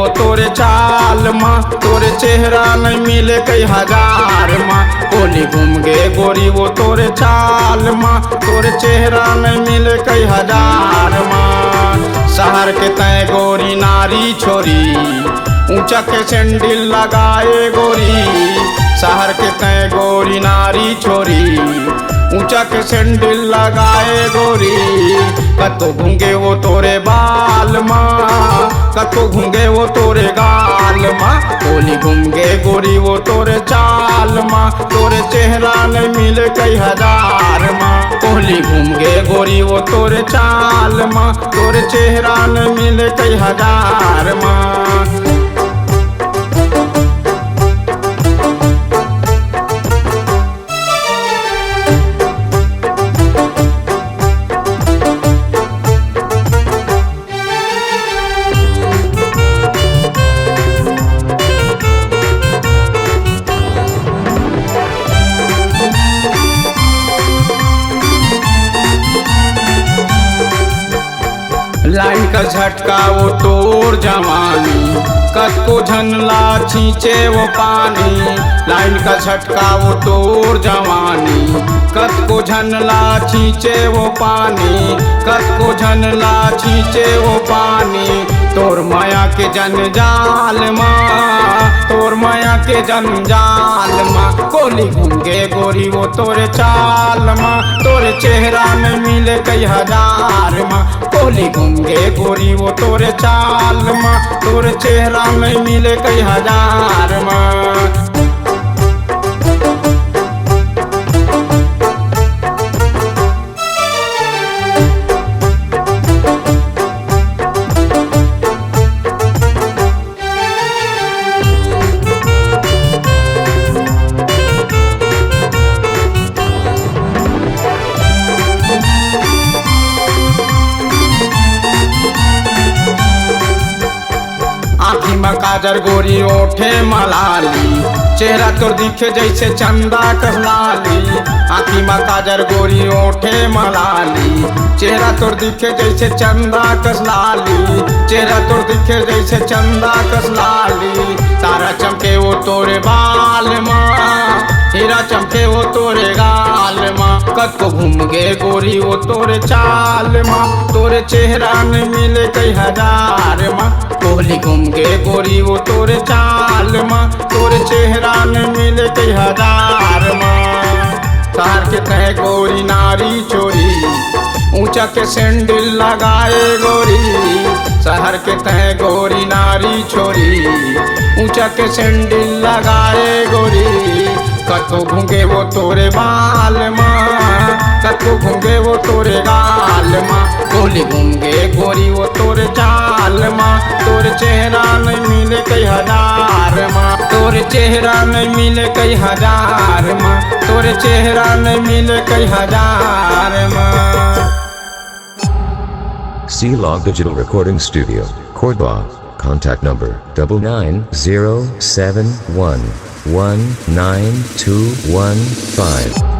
वो तोरे चाल माँ, तोरे चेहरा नहीं मिले कई हजार माँ। गोली घूम गे गोरी वो तोरे चाल माँ, तोरे चेहरा नहीं मिले कई हजार माँ। शहर के तय गोरी नारी छोरी, ऊंचा के सैंडल लगाए गोरी। शहर के तय गोरी नारी छोरी, ऊंचा के सैंडल लगाए गोरी। कतो घूंगे वो तोरे बाल माँ, कतो घूंगे वो तोरे गाल माँ। गोली घूंगे गोरी वो तोरे चाल माँ, तोरे चेहरा नहीं मिले कई हजार माँ। गोली घूंगे गोरी वो तोरे चाल माँ, तोरे चेहरा नहीं मिले कई हजार माँ। लाइन का झटका वो तोर जवानी, कतको झनला छींचे वो पानी। लाइन का झटका वो तोर जवानी, कतको झनला छींचे वो पानी। कतको झनला छींचे वो पानी। तोर माया के जंजाल माँ, तोर माया के जंजाल माँ। गोली घूंगे गोरी वो तोरे चाल माँ, तोरे चेहरा में मिले कई हजार माँ। गोली घूंगे गोरी वो तोरे चाल माँ, तोरे चेहरा में मिले कई हजार माँ। आँखी में काजर गोरी ओठे मलाली, चेहरा तोर दिखे जैसे चंदा कहलाली। आँखी में काजर गोरी ओठे मलाली, चेहरा तोर दिखे जैसे चंदा कसलाली। चेहरा तोर दिखे जैसे चंदा कसलाली। तारा चमके वो तोरे बाल माँ, हीरा चमके वो तोरे गाल माँ। कतको घूम गे गोरी वो तोरे चाल माँ, तोरे चेहरा में मिले कई हजार माँ। गोली घूम गे गोरी वो तोरे चाल माँ, तोरे चेहरा में मिले कई हजार माँ। शहर के तय गोरी नारी चोरी, ऊंचा के सैंडल लगाए गोरी। शहर के तय गोरी नारी छोरी, ऊंचा के सैंडल लगाए गोरी। कतो घूंगे वो तोरे बाल माँ, कतो घूंगे वो तोरे गाल माँ। गोली घूंगे गोरी वो तोरे चाल माँ, तोरे चेहरा नहीं मिले कई हजार माँ। तोरे चेहरा नहीं मिले कई हजार माँ, तोरे चेहरा नहीं मिले कई हजार माँ। C-Log Digital Recording Studio, Cordoba. Contact number 99071192115.